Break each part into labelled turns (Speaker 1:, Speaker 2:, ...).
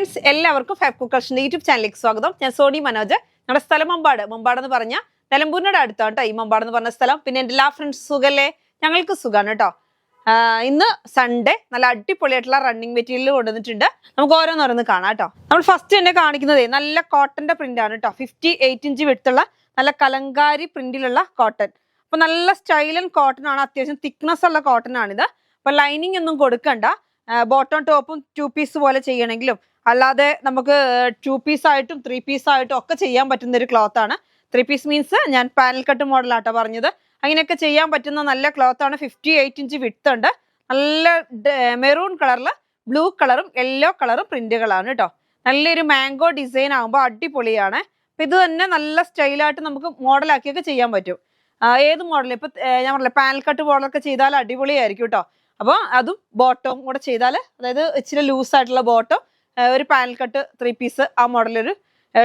Speaker 1: Friends, എല്ലാവർക്കും fab കുക്കേഴ്സിന്റെ YouTube ചാനലിലേക്ക് സ്വാഗതം. ഞാൻ സോണി മനോജ്. ഞങ്ങളുടെ സ്ഥലം മമ്പാട് എന്ന് പറഞ്ഞ നിലമ്പൂരിനോട് അടുത്താണ് കേട്ടോ ഈ മമ്പാട് എന്ന് പറഞ്ഞ സ്ഥലം. പിന്നെ എൻ്റെ എല്ലാ ഫ്രണ്ട്സ് സുഖല്ലേ? ഞങ്ങൾക്ക് സുഖമാണ് കേട്ടോ. ഇന്ന് സൺഡേ നല്ല അടിപൊളിയായിട്ടുള്ള റണ്ണിങ് മെറ്റീരിയൽ കൊണ്ടുവന്നിട്ടുണ്ട്. നമുക്ക് ഓരോന്നോരോന്ന് കാണാം കേട്ടോ. നമ്മൾ ഫസ്റ്റ് തന്നെ കാണിക്കുന്നത് നല്ല കോട്ടന്റെ പ്രിന്റ് ആണ് കേട്ടോ. 58 ഇഞ്ച് വിട്ടുള്ള നല്ല കലങ്കാരി പ്രിന്റിലുള്ള കോട്ടൺ. അപ്പൊ നല്ല സ്റ്റൈലൻ കോട്ടൺ ആണ്, അത്യാവശ്യം തിക്നെസ് ഉള്ള കോട്ടൺ ആണിത്. അപ്പൊ ലൈനിങ് ഒന്നും കൊടുക്കണ്ട. ബോട്ടം ടോപ്പും 2 പീസ് പോലെ ചെയ്യണമെങ്കിലും അല്ലാതെ നമുക്ക് 2 പീസ് ആയിട്ടും 3 പീസ് ആയിട്ടും ഒക്കെ ചെയ്യാൻ പറ്റുന്ന ഒരു ക്ലോത്ത് ആണ്. 3 പീസ് മീൻസ് ഞാൻ പാനൽ കട്ട് മോഡലാട്ടോ പറഞ്ഞത്. അങ്ങനെയൊക്കെ ചെയ്യാൻ പറ്റുന്ന നല്ല ക്ലോത്ത് ആണ്. 58 ഇഞ്ച് വിഡ്ത്ത് ഉണ്ട്. നല്ല മെറൂൺ കളറിൽ ബ്ലൂ കളറും യെല്ലോ കളറും പ്രിന്റുകളാണ് കേട്ടോ. നല്ലൊരു മാംഗോ ഡിസൈൻ ആകുമ്പോൾ അടിപൊളിയാണ്. അപ്പൊ ഇത് തന്നെ നല്ല സ്റ്റൈലായിട്ട് നമുക്ക് മോഡലാക്കിയൊക്കെ ചെയ്യാൻ പറ്റും. ഏത് മോഡൽ ഇപ്പൊ ഞാൻ പറഞ്ഞില്ല, പാനൽ കട്ട് മോഡലൊക്കെ ചെയ്താൽ അടിപൊളിയായിരിക്കും കേട്ടോ. അപ്പോൾ അതും ബോട്ടവും കൂടെ ചെയ്താൽ, അതായത് ഇച്ചിരി ലൂസായിട്ടുള്ള ബോട്ടം, ഒരു പാനൽ കട്ട് 3 പീസ് ആ മോഡലൊരു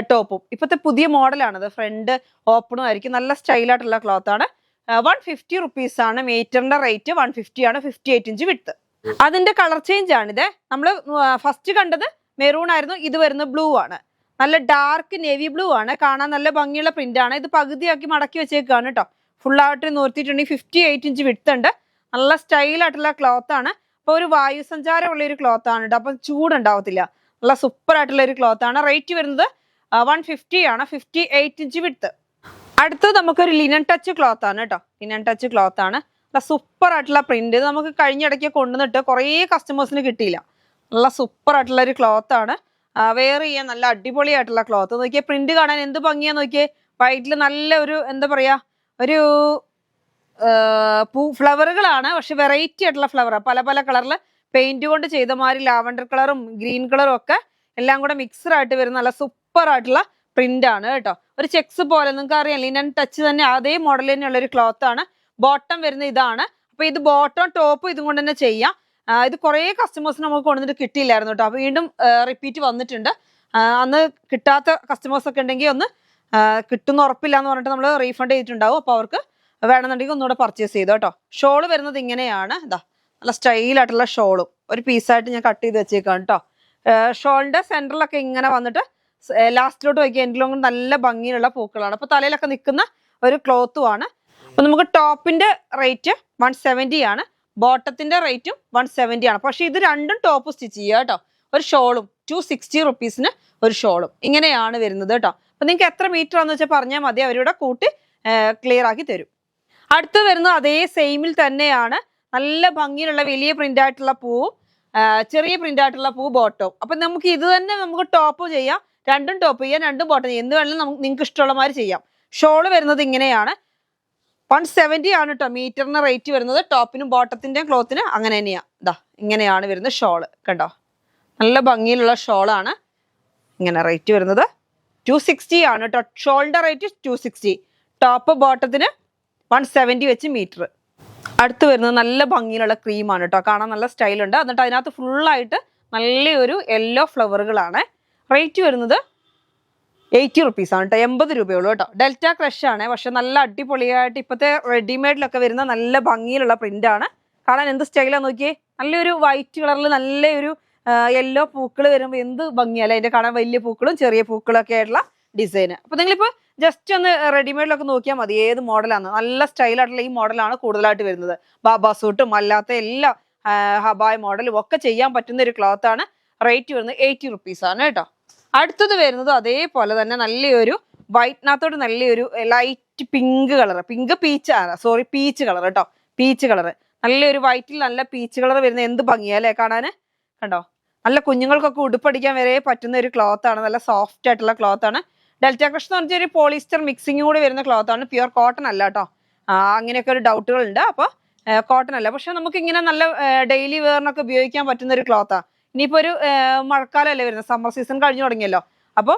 Speaker 1: ടോപ്പും. ഇപ്പോഴത്തെ പുതിയ മോഡലാണത്. ഫ്രണ്ട് ഓപ്പണും ആയിരിക്കും. നല്ല സ്റ്റൈലായിട്ടുള്ള ക്ലോത്ത് ആണ്. 150 റുപ്പീസ് ആണ് മീറ്ററിന്റെ റേറ്റ്. 150 ആണ്. 58 ഇഞ്ച് വിഡ്ത്ത്. അതിന്റെ കളർ ചേഞ്ച് ആണിത്. നമ്മൾ ഫസ്റ്റ് കണ്ടത് മെറൂൺ ആയിരുന്നു. ഇത് വരുന്നത് ബ്ലൂ ആണ്. നല്ല ഡാർക്ക് നേവി ബ്ലൂ ആണ്. കാണാൻ നല്ല ഭംഗിയുള്ള പ്രിന്റ് ആണ്. ഇത് പകുതിയാക്കി മടക്കി വെച്ചേക്കാണ് കേട്ടോ. ഫുള്ളായിട്ട് നിർത്തിയിട്ടുണ്ടെങ്കിൽ 58 ഇഞ്ച് വിഡ്ത്ത് ഉണ്ട്. നല്ല സ്റ്റൈലായിട്ടുള്ള ക്ലോത്ത് ആണ്. അപ്പൊ ഒരു വായു സഞ്ചാരമുള്ള ഒരു ക്ലോത്ത് ആണ് കേട്ടോ. അപ്പൊ ചൂടുണ്ടാവത്തില്ല. നല്ല സൂപ്പർ ആയിട്ടുള്ള ഒരു ക്ലോത്ത് ആണ്. റേറ്റ് വരുന്നത് 150 ആണ്. 58 ഇഞ്ച് വിഡ്ത്ത്. അടുത്തത് നമുക്കൊരു ലിനൻ ടച്ച് ക്ലോത്ത് ആണ് കേട്ടോ. ലിനൻ ടച്ച് ക്ലോത്ത് ആണ്. നല്ല സൂപ്പർ ആയിട്ടുള്ള പ്രിന്റ്. ഇത് നമുക്ക് കഴിഞ്ഞിടയ്ക്ക് കൊണ്ടുവന്നിട്ട് കുറേ കസ്റ്റമേഴ്സിന് കിട്ടിയില്ല. നല്ല സൂപ്പർ ആയിട്ടുള്ള ഒരു ക്ലോത്ത് ആണ്. വെയർ ചെയ്യാൻ നല്ല അടിപൊളിയായിട്ടുള്ള ക്ലോത്ത്. നോക്കിയേ, പ്രിന്റ് കാണാൻ എന്ത് ഭംഗിയാ നോക്കിയേ. വൈറ്റിൽ നല്ല ഒരു എന്താ പറയാ, ഒരു ഫ്ലവറുകളാണ്. പക്ഷെ വെറൈറ്റി ആയിട്ടുള്ള ഫ്ലവർ, പല പല കളറിൽ പെയിന്റ് കൊണ്ട് ചെയ്ത മാതിരി ലാവൻഡർ കളറും ഗ്രീൻ കളറും ഒക്കെ എല്ലാം കൂടെ മിക്സ്ഡ് ആയിട്ട് വരുന്ന നല്ല സൂപ്പർ ആയിട്ടുള്ള പ്രിന്റ് ആണ് കേട്ടോ. ഒരു ചെക്സ് പോലെ നിങ്ങൾക്ക് അറിയാം, ലിനൻ ടച്ച് തന്നെ അതേ മോഡൽ തന്നെയുള്ള ഒരു ക്ലോത്ത് ആണ്. ബോട്ടം വരുന്ന ഇതാണ്. അപ്പൊ ഇത് ബോട്ടം ടോപ്പ് ഇതും കൊണ്ട് തന്നെ ചെയ്യാം. ഇത് കുറേ കസ്റ്റമേഴ്സിന് നമുക്ക് കൊണ്ടുവന്നിട്ട് കിട്ടിയില്ലായിരുന്നു കേട്ടോ. അപ്പൊ വീണ്ടും റിപ്പീറ്റ് വന്നിട്ടുണ്ട്. അന്ന് കിട്ടാത്ത കസ്റ്റമേഴ്സ് ഒക്കെ ഉണ്ടെങ്കിൽ ഒന്ന് കിട്ടുന്ന ഉറപ്പില്ല എന്ന് പറഞ്ഞിട്ട് നമ്മൾ റീഫണ്ട് ചെയ്തിട്ടുണ്ടാവും. അപ്പൊ അവർക്ക് വേണമെന്നുണ്ടെങ്കിൽ ഒന്നുകൂടെ പർച്ചേസ് ചെയ്തോ കേട്ടോ. ഷോള് വരുന്നത് ഇങ്ങനെയാണ്. ഇതാ നല്ല സ്റ്റൈലായിട്ടുള്ള ഷോളും ഒരു പീസായിട്ട് ഞാൻ കട്ട് ചെയ്ത് വെച്ചേക്കാണ് കേട്ടോ. ഷോളിന്റെ സെന്ററിലൊക്കെ ഇങ്ങനെ വന്നിട്ട് ലാസ്റ്റിലോട്ട് വയ്ക്കുക. എൻഡിലും നല്ല ഭംഗിയുള്ള പൂക്കളാണ്. അപ്പൊ തലയിലൊക്കെ നിൽക്കുന്ന ഒരു ക്ലോത്തും ആണ്. അപ്പൊ നമുക്ക് ടോപ്പിന്റെ റേറ്റ് 170 ആണ്. ബോട്ടത്തിന്റെ റേറ്റും 170 ആണ്. പക്ഷെ ഇത് രണ്ടും ടോപ്പ് സ്റ്റിച്ച് ചെയ്യുക കേട്ടോ. ഒരു ഷോളും 260 റുപ്പീസിന് ഒരു ഷോളും ഇങ്ങനെയാണ് വരുന്നത് കേട്ടോ. അപ്പൊ നിങ്ങൾക്ക് എത്ര മീറ്റർ ആണെന്ന് വെച്ചാൽ പറഞ്ഞാൽ മതി, അവരുടെ കൂട്ടി ക്ലിയർ ആക്കി തരും. അടുത്ത് വരുന്നത് അതേ സെയിമിൽ തന്നെയാണ്. നല്ല ഭംഗിയിലുള്ള വലിയ പ്രിന്റ് ആയിട്ടുള്ള പൂവും ചെറിയ പ്രിന്റ് ആയിട്ടുള്ള പൂ ബോട്ടവും. അപ്പൊ നമുക്ക് ഇത് തന്നെ നമുക്ക് ടോപ്പ് ചെയ്യാം, രണ്ടും ടോപ്പ് ചെയ്യാം, രണ്ടും ബോട്ടം ചെയ്യാം. എന്ത് വേണമെങ്കിലും നമുക്ക് നിങ്ങൾക്ക് ഇഷ്ടമുള്ള മാതിരി ചെയ്യാം. ഷോള് വരുന്നത് ഇങ്ങനെയാണ്. 170 ആണ് കേട്ടോ മീറ്ററിന് റേറ്റ് വരുന്നത്. ടോപ്പിനും ബോട്ടത്തിന്റെയും ക്ലോത്തിന് അങ്ങനെ തന്നെയാ. ഇതാ ഇങ്ങനെയാണ് വരുന്നത് ഷോള്. കണ്ടോ, നല്ല ഭംഗിയിലുള്ള ഷോളാണ്. ഇങ്ങനെ റേറ്റ് വരുന്നത് 260 ആണ് കേട്ടോ. ഷോളിന്റെ റേറ്റ് 260. ടോപ്പ് ബോട്ടത്തിന് 170 വെച്ച് മീറ്റർ. അടുത്ത് വരുന്നത് നല്ല ഭംഗിയിലുള്ള ക്രീമാണ് കേട്ടോ. കാണാൻ നല്ല സ്റ്റൈലുണ്ട്. എന്നിട്ട് അതിനകത്ത് ഫുള്ളായിട്ട് നല്ലൊരു യെല്ലോ ഫ്ലവറുകളാണ്. റേറ്റ് വരുന്നത് 80 റുപ്പീസ് ആണ് കേട്ടോ. 80 രൂപയുള്ളൂ കേട്ടോ. ഡെൽറ്റ ക്രഷ് ആണ്. പക്ഷെ നല്ല അടിപൊളിയായിട്ട് ഇപ്പോഴത്തെ റെഡിമെയ്ഡിലൊക്കെ വരുന്ന നല്ല ഭംഗിയിലുള്ള പ്രിന്റ് ആണ്. കാണാൻ എന്ത് സ്റ്റൈലാന്ന് നോക്കിയേ. നല്ലൊരു വൈറ്റ് കളറിൽ നല്ലൊരു യെല്ലോ പൂക്കൾ വരുമ്പോൾ എന്ത് ഭംഗിയല്ലേ. അതിന്റെ കാണാൻ വലിയ പൂക്കളും ചെറിയ പൂക്കളും ഒക്കെ ആയിട്ടുള്ള ഡിസൈന്. അപ്പൊ നിങ്ങളിപ്പോ ജസ്റ്റ് ഒന്ന് റെഡിമെയ്ഡിലൊക്കെ നോക്കിയാൽ മതി ഏത് മോഡലാണ്. നല്ല സ്റ്റൈലായിട്ടുള്ള ഈ മോഡലാണ് കൂടുതലായിട്ട് വരുന്നത്. ബാബാ സൂട്ടും അല്ലാത്ത എല്ലാ ഹബായ് മോഡലും ഒക്കെ ചെയ്യാൻ പറ്റുന്ന ഒരു ക്ലോത്ത് ആണ്. റേറ്റ് വരുന്നത് 80 റുപ്പീസ് ആണ് കേട്ടോ. അടുത്തത് വരുന്നത് അതേപോലെ തന്നെ നല്ലൊരു വൈറ്റിനകത്തോട് നല്ലൊരു light pink colour, peach colour കേട്ടോ. പീച്ച് കളർ, നല്ലൊരു വൈറ്റിൽ നല്ല പീച്ച് കളർ വരുന്ന എന്ത് ഭംഗിയല്ലേ കാണാന്. കണ്ടോ, നല്ല കുഞ്ഞുങ്ങൾക്കൊക്കെ ഉടുപ്പടിക്കാൻ വരെ പറ്റുന്ന ഒരു ക്ലോത്ത് ആണ്. നല്ല സോഫ്റ്റ് ആയിട്ടുള്ള ക്ലോത്ത് ആണ്. ഡെൽറ്റ ക്രഷ് എന്ന് പറഞ്ഞാൽ ഒരു പോളിസ്റ്റർ മിക്സിംഗ് കൂടി വരുന്ന ക്ലോത്ത് ആണ്. പ്യുവർ കോട്ടൺ അല്ല കേട്ടോ. അങ്ങനെയൊക്കെ ഒരു ഡൗട്ടുകൾ ഉണ്ട്. അപ്പൊ കോട്ടൺ അല്ല, പക്ഷെ നമുക്ക് ഇങ്ങനെ നല്ല ഡെയിലി വെയറിനൊക്കെ ഉപയോഗിക്കാൻ പറ്റുന്ന ഒരു ക്ലോത്താണ്. ഇനിയിപ്പോ ഒരു മഴക്കാലമല്ലേ വരുന്നത്, സമ്മർ സീസൺ കഴിഞ്ഞു തുടങ്ങിയല്ലോ. അപ്പോൾ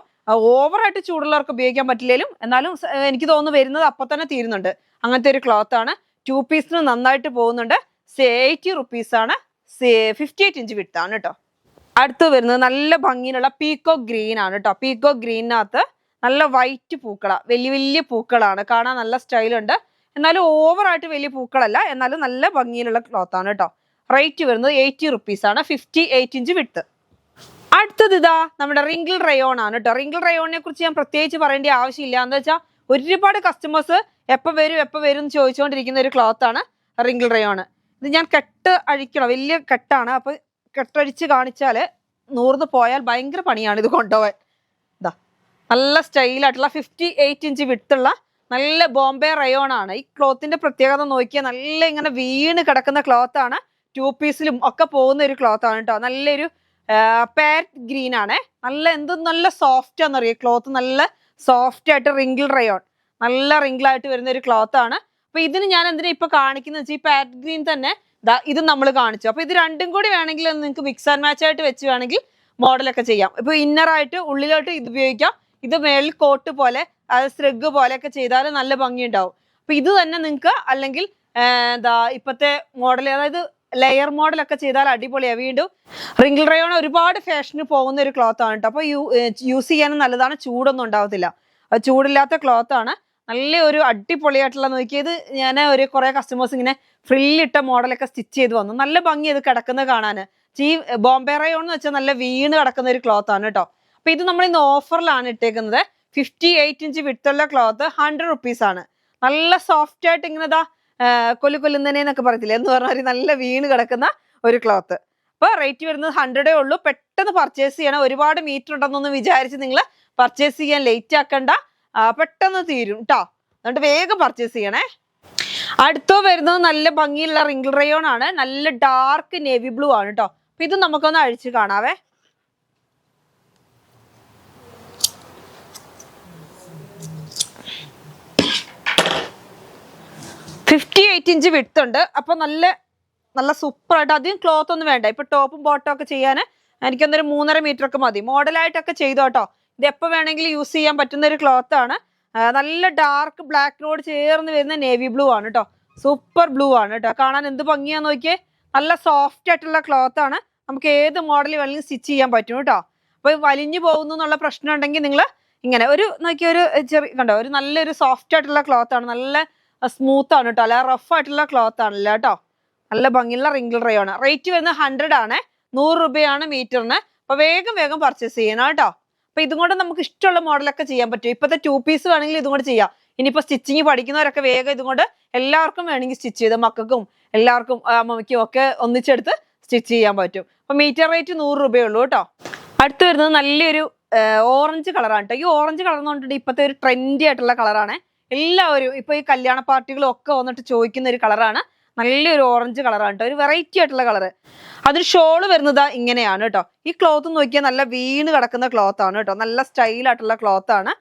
Speaker 1: ഓവറായിട്ട് ചൂടുള്ളവർക്ക് ഉപയോഗിക്കാൻ പറ്റില്ലേലും എന്നാലും എനിക്ക് തോന്നുന്നു വരുന്നത് അപ്പൊ തന്നെ തീരുന്നുണ്ട്. അങ്ങനത്തെ ഒരു ക്ലോത്ത് ആണ്. 2 പീസിന് നന്നായിട്ട് പോകുന്നുണ്ട്. 80 റുപ്പീസ് ആണ്. 58 ഇഞ്ച് വിട്ടാണ് കേട്ടോ. അടുത്ത് വരുന്നത് നല്ല ഭംഗിയിലുള്ള പീക്കോ ഗ്രീൻ ആണ് കേട്ടോ. പീക്കോ ഗ്രീനകത്ത് നല്ല വൈറ്റ് പൂക്കളാ, വലിയ വലിയ പൂക്കളാണ്. കാണാൻ നല്ല സ്റ്റൈലുണ്ട്. എന്നാലും ഓവറായിട്ട് വലിയ പൂക്കളല്ല, എന്നാലും നല്ല ഭംഗിയിലുള്ള ക്ലോത്ത് ആണ് കേട്ടോ. റേറ്റ് വരുന്നത് 80 റുപ്പീസ് ആണ്. 58 ഇഞ്ച് വിട്ട്. അടുത്തത് ഇതാ നമ്മുടെ റിങ്കിൾ റയോൺ ആണ് കേട്ടോ. റിങ്കിൾ റയോണിനെ കുറിച്ച് ഞാൻ പ്രത്യേകിച്ച് പറയേണ്ട ആവശ്യമില്ല. എന്താ വെച്ചാൽ ഒരുപാട് കസ്റ്റമേഴ്സ് എപ്പോൾ വരും എന്ന് ചോദിച്ചുകൊണ്ടിരിക്കുന്ന ഒരു ക്ലോത്ത് ആണ് റിങ്കിൾ റയോൺ. ഇത് ഞാൻ കെട്ട് അഴിക്കണം, വലിയ കെട്ടാണ്. അപ്പൊ കെട്ടഴിച്ച് കാണിച്ചാല് നൂർന്ന് പോയാൽ ഭയങ്കര പണിയാണ് ഇത് കൊണ്ടുപോകാൻ. ഇതാ നല്ല സ്റ്റൈലായിട്ടുള്ള 58 ഇഞ്ച് വിട്ടുള്ള നല്ല ബോംബെ റയോൺ ആണ്. ഈ ക്ലോത്തിന്റെ പ്രത്യേകത നോക്കിയാൽ നല്ല ഇങ്ങനെ വീണ് കിടക്കുന്ന ക്ലോത്ത് ആണ്. 2 പീസിലും ഒക്കെ പോകുന്ന ഒരു ക്ലോത്ത് ആണ് കേട്ടോ. നല്ലൊരു പാരറ്റ് ഗ്രീൻ ആണ്. നല്ല സോഫ്റ്റ് ആണെന്നറിയാം ക്ലോത്ത്. നല്ല സോഫ്റ്റ് ആയിട്ട് റിങ്കിൾ റയോൺ, നല്ല റിങ്കിളായിട്ട് വരുന്ന ഒരു ക്ലോത്ത് ആണ്. അപ്പൊ ഇതിന് ഞാൻ എന്തിനാ ഇപ്പൊ കാണിക്കുന്നത് വെച്ചാൽ ഈ പാരറ്റ് ഗ്രീൻ തന്നെ ഇത് നമ്മൾ കാണിച്ചു. അപ്പൊ ഇത് രണ്ടും കൂടി വേണമെങ്കിൽ നിങ്ങൾക്ക് മിക്സ് ആൻഡ് മാച്ച് ആയിട്ട് വെച്ച് വേണമെങ്കിൽ മോഡലൊക്കെ ചെയ്യാം. ഇപ്പൊ ഇന്നറായിട്ട് ഉള്ളിലോട്ട് ഇത് ഉപയോഗിക്കാം. ഇത് മേളിൽ കോട്ട് പോലെ സ്രഗ് പോലെയൊക്കെ ചെയ്താൽ നല്ല ഭംഗി ഉണ്ടാവും. അപ്പൊ ഇത് തന്നെ നിങ്ങൾക്ക് അല്ലെങ്കിൽ ഇപ്പത്തെ മോഡൽ, അതായത് ലെയർ മോഡലൊക്കെ ചെയ്താൽ അടിപൊളിയാണ്. വീണ്ടും റിങ്കിൾ റയോൺ ഒരുപാട് ഫാഷന് പോകുന്ന ഒരു ക്ലോത്ത് ആണ് കേട്ടോ. അപ്പൊ യൂസ് ചെയ്യാനും നല്ലതാണ്, ചൂടൊന്നും ഉണ്ടാവത്തില്ല. അത് ചൂടില്ലാത്ത ക്ലോത്ത് ആണ്. നല്ല ഒരു അടിപൊളിയായിട്ടുള്ള നോക്കിയത്. ഞാൻ കുറെ കസ്റ്റമേഴ്സ് ഇങ്ങനെ ഫ്രില്ലിട്ട മോഡലൊക്കെ സ്റ്റിച്ച് ചെയ്ത് വന്നു. നല്ല ഭംഗി ഇത് കിടക്കുന്നത് കാണാൻ. ഈ ബോംബെ റയോൺ എന്ന് വെച്ചാൽ നല്ല വീണ് കിടക്കുന്ന ഒരു ക്ലോത്ത് ആണ് കേട്ടോ. അപ്പൊ ഇത് നമ്മൾ ഇന്ന് ഓഫറിലാണ് ഇട്ടേക്കുന്നത്. 58 ഇഞ്ച് വിട്ടുള്ള ക്ലോത്ത് 100 റുപ്പീസ് ആണ്. നല്ല സോഫ്റ്റ് ആയിട്ട് ഇങ്ങനെ കൊല്ലുന്നതിനൊക്കെ പറയത്തില്ല എന്ന് പറഞ്ഞാൽ നല്ല വീണ് കിടക്കുന്ന ഒരു ക്ലോത്ത്. അപ്പൊ റേറ്റ് വരുന്നത് 100 ഉള്ളൂ. പെട്ടെന്ന് പർച്ചേസ് ചെയ്യണം. ഒരുപാട് മീറ്റർ ഉണ്ടെന്നൊന്നും വിചാരിച്ച് നിങ്ങൾ പർച്ചേസ് ചെയ്യാൻ ലേറ്റ് ആക്കണ്ട, പെട്ടെന്ന് തീരും കേട്ടോ. എന്നിട്ട് വേഗം പർച്ചേസ് ചെയ്യണേ. അടുത്ത വരുന്നത് നല്ല ഭംഗിയുള്ള റിങ്കിൾ റയോൺ ആണ്. നല്ല ഡാർക്ക് നേവി ബ്ലൂ ആണ് കേട്ടോ. അപ്പൊ ഇത് നമുക്കൊന്ന് അഴിച്ച് കാണാവേ. $58 ഇഞ്ച് വിഡ്ത്ത് ഉണ്ട്. അപ്പൊ നല്ല സൂപ്പർ ആയിട്ട്. അധികം ക്ലോത്ത് ഒന്നും വേണ്ട. ഇപ്പൊ ടോപ്പും ബോട്ടം ഒക്കെ ചെയ്യാൻ എനിക്കൊന്നൊരു 3.5 മീറ്റർ ഒക്കെ മതി. മോഡലായിട്ടൊക്കെ ചെയ്തോ കേട്ടോ. ഇത് എപ്പോൾ വേണമെങ്കിലും യൂസ് ചെയ്യാൻ പറ്റുന്ന ഒരു ക്ലോത്ത് ആണ്. നല്ല ഡാർക്ക് ബ്ലാക്കിനോട് ചേർന്ന് വരുന്ന നേവി ബ്ലൂ ആണ് കേട്ടോ. സൂപ്പർ ബ്ലൂ ആണ് കേട്ടോ. കാണാൻ എന്ത് ഭംഗിയാന്ന് നോക്കിയേ. നല്ല സോഫ്റ്റ് ആയിട്ടുള്ള ക്ലോത്ത് ആണ്. നമുക്ക് ഏത് മോഡൽ വേണമെങ്കിലും സ്റ്റിച്ച് ചെയ്യാൻ പറ്റും കേട്ടോ. അപ്പൊ വലിഞ്ഞു പോകുന്നു എന്നുള്ള പ്രശ്നം ഉണ്ടെങ്കിൽ നിങ്ങൾ ഇങ്ങനെ നോക്കിയ ഒരു ചെറിയ കണ്ടോ, ഒരു നല്ലൊരു സോഫ്റ്റ് ആയിട്ടുള്ള ക്ലോത്ത് ആണ്. നല്ല സ്മൂത്ത് ആണ് കേട്ടോ. അല്ല റഫ് ആയിട്ടുള്ള ക്ലോത്ത് ആണല്ലോ കേട്ടോ. നല്ല ഭംഗിയുള്ള റിങ്കിൾ റയോൺ. റേറ്റ് വരുന്നത് 100 ആണ്. 100 രൂപയാണ് മീറ്ററിന്. അപ്പൊ വേഗം പർച്ചേസ് ചെയ്യണം കേട്ടോ. അപ്പൊ ഇതും കൊണ്ട് നമുക്ക് ഇഷ്ടമുള്ള മോഡലൊക്കെ ചെയ്യാൻ പറ്റും. ഇപ്പോഴത്തെ 2 പീസ് വേണമെങ്കിൽ ഇതും കൂടെ ചെയ്യാം. ഇനിയിപ്പോ സ്റ്റിച്ചിങ് പഠിക്കുന്നവരൊക്കെ വേഗം ഇതും കൊണ്ട് എല്ലാവർക്കും വേണമെങ്കിൽ സ്റ്റിച്ച് ചെയ്ത് മക്കൾക്കും എല്ലാവർക്കും അമ്മയ്ക്കും ഒക്കെ ഒന്നിച്ചെടുത്ത് സ്റ്റിച്ച് ചെയ്യാൻ പറ്റും. അപ്പൊ മീറ്റർ റേറ്റ് 100 രൂപയുള്ളൂ കേട്ടോ. അടുത്ത് വരുന്നത് നല്ലൊരു ഓറഞ്ച് കളറാണ് കേട്ടോ. ഈ ഓറഞ്ച് കളർ എന്ന് പറഞ്ഞിട്ട് ഇപ്പോഴത്തെ ഒരു ട്രെൻഡി ആയിട്ടുള്ള കളറാണ്. എല്ലാവരും ഇപ്പൊ ഈ കല്യാണ പാർട്ടികളും ഒക്കെ വന്നിട്ട് ചോദിക്കുന്ന ഒരു കളറാണ്. നല്ലൊരു ഓറഞ്ച് കളറാണ് കേട്ടോ. ഒരു വെറൈറ്റി ആയിട്ടുള്ള കളറ്. അതിന് ഷോള് വരുന്നത് ഇങ്ങനെയാണ് കേട്ടോ. ഈ ക്ലോത്ത് നോക്കിയാൽ നല്ല വീണ് കിടക്കുന്ന ക്ലോത്ത് ആണ് കേട്ടോ. നല്ല സ്റ്റൈലായിട്ടുള്ള ക്ലോത്ത് ആണ്.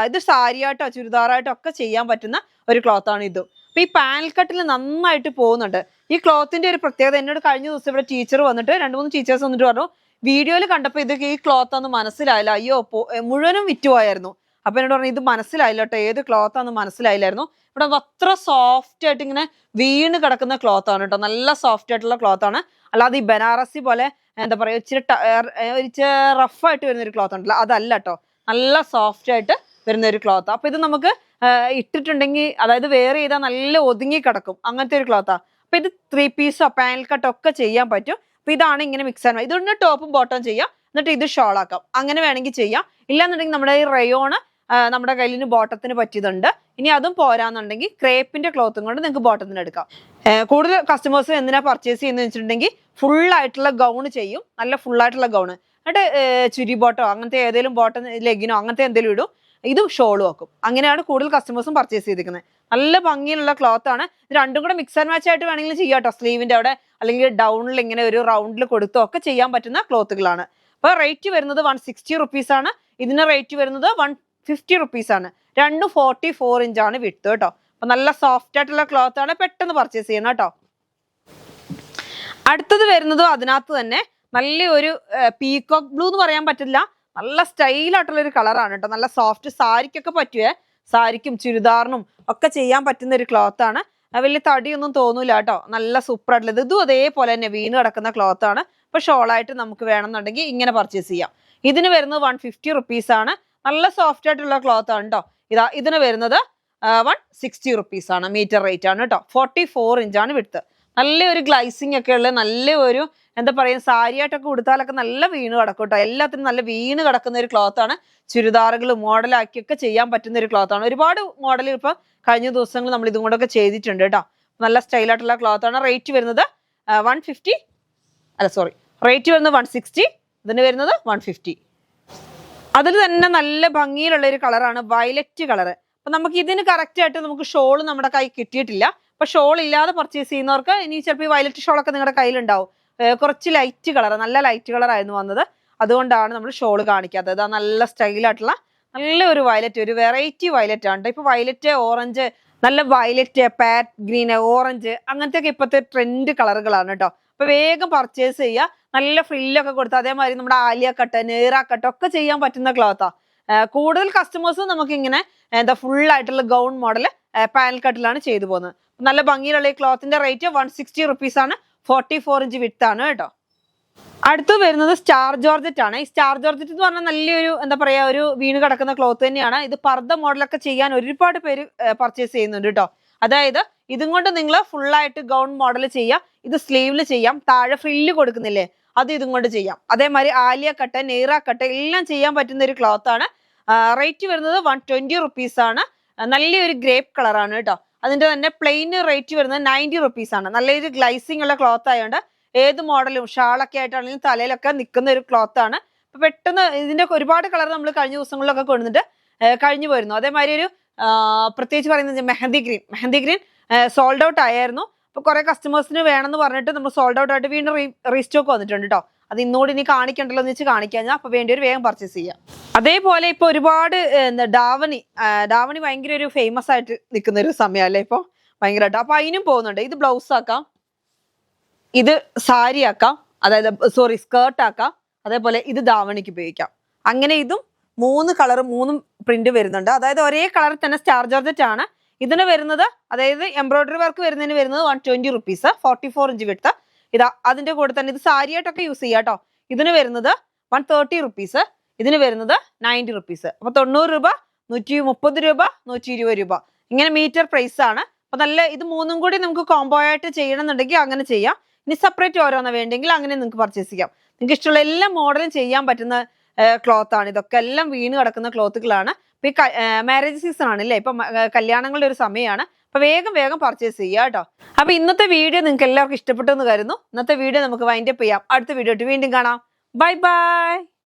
Speaker 1: ഇത് സാരിയായിട്ടോ ചുരിദാറായിട്ടോ ഒക്കെ ചെയ്യാൻ പറ്റുന്ന ഒരു ക്ലോത്ത് ആണ് ഇതും. അപ്പൊ ഈ പാനൽ കട്ടിൽ നന്നായിട്ട് പോകുന്നുണ്ട്. ഈ ക്ലോത്തിന്റെ ഒരു പ്രത്യേകത, എന്നോട് കഴിഞ്ഞ ദിവസം ഇവിടെ ടീച്ചർ വന്നിട്ട് 2-3 ടീച്ചേഴ്സ് വന്നിട്ട് പറഞ്ഞു, വീഡിയോയിൽ കണ്ടപ്പോൾ ഇതൊക്കെ ഈ ക്ലോത്ത് ഒന്നും മനസ്സിലായില്ല, അയ്യോ മുഴുവനും വിറ്റുപോയായിരുന്നു. അപ്പൊ എന്നോട് പറഞ്ഞു ഇത് മനസ്സിലായില്ല കേട്ടോ, ഏത് ക്ലോത്ത് ആണെന്ന് മനസ്സിലായില്ലായിരുന്നു. ഇവിടെ അത്ര സോഫ്റ്റ് ആയിട്ട് ഇങ്ങനെ വീണ് കിടക്കുന്ന ക്ലോത്ത് ആണ് കേട്ടോ. നല്ല സോഫ്റ്റ് ആയിട്ടുള്ള ക്ലോത്ത് ആണ്. അല്ലാതെ ഈ ബനാറസി പോലെ എന്താ പറയാ ഇച്ചിരി റഫായിട്ട് വരുന്ന ഒരു ക്ലോത്ത് ഉണ്ടല്ലോ, അതല്ല കേട്ടോ. നല്ല സോഫ്റ്റ് ആയിട്ട് വരുന്ന ഒരു ക്ലോത്ത്. അപ്പൊ ഇത് നമുക്ക് ഇട്ടിട്ടുണ്ടെങ്കിൽ, അതായത് വെയർ ചെയ്താൽ നല്ല ഒതുങ്ങി കിടക്കും, അങ്ങനത്തെ ഒരു ക്ലോത്താ. അപ്പൊ ഇത് 3 പീസോ പാനൽ കട്ടോ ഒക്കെ ചെയ്യാൻ പറ്റും. അപ്പൊ ഇതാണ് ഇങ്ങനെ മിക്സ് ആൻഡ് ഇതുകൊണ്ട് ടോപ്പും ബോട്ടം ചെയ്യാം. എന്നിട്ട് ഇത് ഷോൾ ആക്കാം. അങ്ങനെ വേണമെങ്കിൽ ചെയ്യാം. ഇല്ലാന്നുണ്ടെങ്കിൽ നമ്മുടെ ഈ റയോണ് നമ്മുടെ കയ്യിലിന് ബോട്ടത്തിന് പറ്റിയതുണ്ട്. ഇനി അതും പോരാന്നുണ്ടെങ്കിൽ ക്രേപ്പിന്റെ ക്ലോത്തും കൊണ്ട് നിങ്ങൾക്ക് ബോട്ടത്തിന് എടുക്കാം. കൂടുതൽ കസ്റ്റമേഴ്സ് എന്തിനാ പർച്ചേസ് ചെയ്യുന്നത് വെച്ചിട്ടുണ്ടെങ്കിൽ ഫുൾ ആയിട്ടുള്ള ഗൗൺ ചെയ്യും. നല്ല ഫുൾ ആയിട്ടുള്ള ഗൗണ്. എന്നിട്ട് ചുരി ബോട്ടോ അങ്ങനത്തെ ഏതെങ്കിലും ബോട്ടം ലെഗിനോ അങ്ങനത്തെ എന്തെങ്കിലും ഇടും. ഇത് ഷോളും ആക്കും. അങ്ങനെയാണ് കൂടുതൽ കസ്റ്റമേഴ്സും പർച്ചേസ് ചെയ്തിരിക്കുന്നത്. നല്ല ഭംഗിയുള്ള ക്ലോത്ത് ആണ്. ഇത് രണ്ടും കൂടെ മിക്സ് ആൻഡ് മാച്ച് ആയിട്ട് വേണമെങ്കിൽ ചെയ്യാം കേട്ടോ. സ്ലീവിന്റെ അവിടെ അല്ലെങ്കിൽ ഡൗണിൽ ഇങ്ങനെ ഒരു റൗണ്ടിൽ കൊടുത്തോ ഒക്കെ ചെയ്യാൻ പറ്റുന്ന ക്ലോത്തുകളാണ്. അപ്പൊ റേറ്റ് വരുന്നത് 160 റുപ്പീസ് ആണ്. ഇതിന് റേറ്റ് വരുന്നത് 150 റുപ്പീസ് ആണ്. രണ്ടും 44 ഇഞ്ചാണ് വിഡ്ത്ത് കേട്ടോ. അപ്പൊ നല്ല സോഫ്റ്റ് ആയിട്ടുള്ള ക്ലോത്ത് ആണ്. പെട്ടെന്ന് പർച്ചേസ് ചെയ്യണം കേട്ടോ. അടുത്തത് വരുന്നതും അതിനകത്ത് തന്നെ നല്ലൊരു പീകോക്ക് ബ്ലൂ എന്ന് പറയാൻ പറ്റില്ല, നല്ല സ്റ്റൈലായിട്ടുള്ള ഒരു കളറാണ് കേട്ടോ. നല്ല സോഫ്റ്റ്, സാരിക്കൊക്കെ പറ്റുവേ. സാരിക്കും ചുരിദാറിനും ഒക്കെ ചെയ്യാൻ പറ്റുന്ന ഒരു ക്ലോത്ത് ആണ്. വലിയ തടിയൊന്നും തോന്നൂല കേട്ടോ. നല്ല സൂപ്പർ ആയിട്ടുള്ളത്. ഇതും അതേപോലെ തന്നെ വീണ് കിടക്കുന്ന ക്ലോത്ത് ആണ്. ഇപ്പൊ ഷോളായിട്ട് നമുക്ക് വേണമെന്നുണ്ടെങ്കിൽ ഇങ്ങനെ പർച്ചേസ് ചെയ്യാം. ഇതിന് വരുന്നത് 150 റുപ്പീസ് ആണ്. നല്ല സോഫ്റ്റ് ആയിട്ടുള്ള ക്ലോത്ത് ആണ് കേട്ടോ. ഇതിന് വരുന്നത് 160 റുപ്പീസ് ആണ്. മീറ്റർ റേറ്റ് ആണ് കേട്ടോ. 44 ഇഞ്ചാണ് വിഡ്ത്ത്. നല്ലൊരു ഗ്ലൈസിങ് ഒക്കെ ഉള്ള നല്ലൊരു എന്താ പറയുക സാരിയായിട്ടൊക്കെ ഉടുത്താലൊക്കെ നല്ല വീണ് കിടക്കും കേട്ടോ. എല്ലാത്തിനും നല്ല വീണ് കിടക്കുന്ന ഒരു ക്ലോത്ത് ആണ്. ചുരിദാറുകൾ മോഡലാക്കിയൊക്കെ ചെയ്യാൻ പറ്റുന്ന ഒരു ക്ലോത്ത് ആണ്. ഒരുപാട് മോഡൽ ഇപ്പൊ കഴിഞ്ഞ ദിവസങ്ങൾ നമ്മൾ ഇതും കൊണ്ടൊക്കെ ചെയ്തിട്ടുണ്ട് കേട്ടോ. നല്ല സ്റ്റൈലായിട്ടുള്ള ക്ലോത്ത് ആണ്. റേറ്റ് വരുന്നത് 150 അല്ല സോറി റേറ്റ് വരുന്നത് 160, ഇതിന് വരുന്നത് 150. അതിൽ തന്നെ നല്ല ഭംഗിയിലുള്ള ഒരു കളറാണ് വയലറ്റ് കളർ. അപ്പൊ നമുക്ക് ഇതിന് കറക്റ്റ് ആയിട്ട് നമുക്ക് ഷോൾ നമ്മുടെ കൈ കിട്ടിയിട്ടില്ല. അപ്പൊ ഷോൾ ഇല്ലാതെ പർച്ചേസ് ചെയ്യുന്നവർക്ക് ഇനി ചിലപ്പോൾ ഈ വയലറ്റ് ഷോളൊക്കെ നിങ്ങളുടെ കയ്യിലുണ്ടാവും. കുറച്ച് ലൈറ്റ് കളർ, നല്ല ലൈറ്റ് കളർ ആയിരുന്നു വന്നത്, അതുകൊണ്ടാണ് നമ്മൾ ഷോൾ കാണിക്കാത്തത്. നല്ല സ്റ്റൈലായിട്ടുള്ള നല്ലൊരു വയലറ്റ്, ഒരു വെറൈറ്റി വയലറ്റ് ആണ്. ഇപ്പൊ വയലറ്റ്, ഓറഞ്ച്, നല്ല വയലറ്റ്, പാറ്റ് ഗ്രീൻ, ഓറഞ്ച് അങ്ങനത്തെ ഒക്കെ ഇപ്പോഴത്തെ ട്രെൻഡ് കളറുകളാണ് കേട്ടോ. അപ്പൊ വേഗം പർച്ചേസ് ചെയ്യുക. നല്ല ഫ്രില്ലൊക്കെ കൊടുത്ത് അതേമാതിരി നമ്മുടെ ആലിയ കട്ട്, നേറ കട്ട് ഒക്കെ ചെയ്യാൻ പറ്റുന്ന ക്ലോത്താ. കൂടുതൽ കസ്റ്റമേഴ്സ് നമുക്ക് ഇങ്ങനെ എന്താ ഫുൾ ആയിട്ടുള്ള ഗൗൺ മോഡൽ പാനൽ കട്ടിലാണ് ചെയ്തു പോകുന്നത്. നല്ല ഭംഗിയിലുള്ള ഈ ക്ലോത്തിന്റെ റേറ്റ് 160 റുപ്പീസ് ആണ്. 44 ഇഞ്ച് വിഡ്ത്ത് ആണ് കേട്ടോ. അടുത്ത് വരുന്നത് സ്റ്റാർ ജോർജറ്റ് ആണ്. ഈ സ്റ്റാർ ജോർജറ്റ് എന്ന് പറഞ്ഞാൽ നല്ലൊരു എന്താ പറയാ ഒരു വീണ് കിടക്കുന്ന ക്ലോത്ത് തന്നെയാണ്. ഇത് പർദ്ദ മോഡലൊക്കെ ചെയ്യാൻ ഒരുപാട് പേര് പർച്ചേസ് ചെയ്യുന്നുണ്ട് കേട്ടോ. അതായത് ഇതും കൊണ്ട് നിങ്ങൾ ഫുൾ ആയിട്ട് ഗൗൺ മോഡൽ ചെയ്യാം. ഇത് സ്ലീവിൽ ചെയ്യാം. താഴെ ഫ്രില്ല് കൊടുക്കുന്നില്ലേ, അത് ഇതും കൊണ്ട് ചെയ്യാം. അതേമാതിരി ആലിയ കട്ട്, നെയ്റ കട്ട് എല്ലാം ചെയ്യാൻ പറ്റുന്ന ഒരു ക്ലോത്ത് ആണ്. റേറ്റ് വരുന്നത് 120 റുപ്പീസ് ആണ്. നല്ലൊരു ഗ്രേപ്പ് കളറാണ് കേട്ടോ. അതിന്റെ തന്നെ പ്ലെയിൻ റേറ്റ് വരുന്നത് 90 റുപ്പീസ് ആണ്. നല്ലൊരു ഗ്ലൈസിംഗ് ഉള്ള ക്ലോത്ത് ആയതുകൊണ്ട് ഏത് മോഡലും ഷാളൊക്കെ ആയിട്ടാണെങ്കിലും തലയിലൊക്കെ നിൽക്കുന്ന ഒരു ക്ലോത്ത് ആണ്. അപ്പൊ പെട്ടെന്ന് ഇതിന്റെ ഒരുപാട് കളർ നമ്മൾ കഴിഞ്ഞ ദിവസങ്ങളിലൊക്കെ കൊണ്ടുവന്നിട്ട് കഴിഞ്ഞു പോയിരുന്നു. അതേമാതിരി ഒരു പ്രത്യേകിച്ച് പറയുന്നത് മെഹന്തി ഗ്രീൻ സോൾഡ് ഔട്ട് ആയിരുന്നു. അപ്പൊ കുറെ കസ്റ്റമേഴ്സിന് വേണമെന്ന് പറഞ്ഞിട്ട് നമ്മൾ സോൾഡ് ഔട്ട് ആയിട്ട് വീണ്ടും റീസ്റ്റോക്ക് വന്നിട്ടുണ്ട് കേട്ടോ. അത് ഇന്നോട് ഇനി കാണിക്കണ്ടല്ലോ എന്ന് വെച്ച് കാണിക്കാൻ, അപ്പൊ വേണ്ടി ഒരു വേഗം പർച്ചേസ് ചെയ്യാം. അതേപോലെ ഇപ്പൊ ഒരുപാട് ദാവണി ഭയങ്കര ഒരു ഫേമസ് ആയിട്ട് നിൽക്കുന്ന ഒരു സമയമല്ലേ ഇപ്പൊ ഭയങ്കരമായിട്ട്. അപ്പൊ അതിനും പോകുന്നുണ്ട്. ഇത് ബ്ലൗസ് ആക്കാം, ഇത് സാരി ആക്കാം, അതായത് സോറി സ്കേർട്ട് ആക്കാം, അതേപോലെ ഇത് ദാവണിക്ക് ഉപയോഗിക്കാം. അങ്ങനെ ഇതും 3 കളർ 3 പ്രിന്റ് വരുന്നുണ്ട്. അതായത് ഒരേ കളറിൽ തന്നെ സ്റ്റാർ ജോർജറ്റ് ആണ്. ഇതിന് വരുന്നത് അതായത് എംബ്രോയിഡറി വർക്ക് വരുന്നതിന് വരുന്നത് 120 റുപ്പീസ്, 44 ഇഞ്ച് വിഡ്ത്ത്. ഇതാ അതിന്റെ കൂടെ തന്നെ ഇത് സാരിയായിട്ടൊക്കെ യൂസ് ചെയ്യാം കേട്ടോ. ഇതിന് വരുന്നത് 130 റുപ്പീസ്, ഇതിന് വരുന്നത് 90 റുപ്പീസ്. അപ്പൊ 90 രൂപ, 130 രൂപ, 120 രൂപ ഇങ്ങനെ മീറ്റർ പ്രൈസ് ആണ്. അപ്പൊ നല്ല ഇത് 3ഉം കൂടി നമുക്ക് കോംബോ ആയിട്ട് ചെയ്യണമെന്നുണ്ടെങ്കിൽ അങ്ങനെ ചെയ്യാം. ഇനി സെപ്പറേറ്റ് ഓരോന്ന് വേണ്ടെങ്കിൽ അങ്ങനെ നിങ്ങൾക്ക് പർച്ചേസ് ചെയ്യാം. നിങ്ങൾക്ക് ഇഷ്ടമുള്ള എല്ലാ മോഡലും ചെയ്യാൻ പറ്റുന്ന ക്ലോത്ത് ആണ്. ഇതൊക്കെ എല്ലാം വീണ് കിടക്കുന്ന ക്ലോത്തുകളാണ്. ഇപ്പൊ ഈ മാരേജ് സീസൺ ആണ് അല്ലേ, ഇപ്പൊ കല്യാണങ്ങളുടെ ഒരു സമയമാണ്. അപ്പൊ വേഗം പർച്ചേസ് ചെയ്യുക കേട്ടോ. അപ്പൊ ഇന്നത്തെ വീഡിയോ നിങ്ങൾക്ക് എല്ലാവർക്കും ഇഷ്ടപ്പെട്ടു എന്ന് കരുതുന്നു. ഇന്നത്തെ വീഡിയോ നമുക്ക് വൈൻഡപ്പ് ചെയ്യാം. അടുത്ത വീഡിയോ ആയിട്ട് വീണ്ടും കാണാം. Bye bye.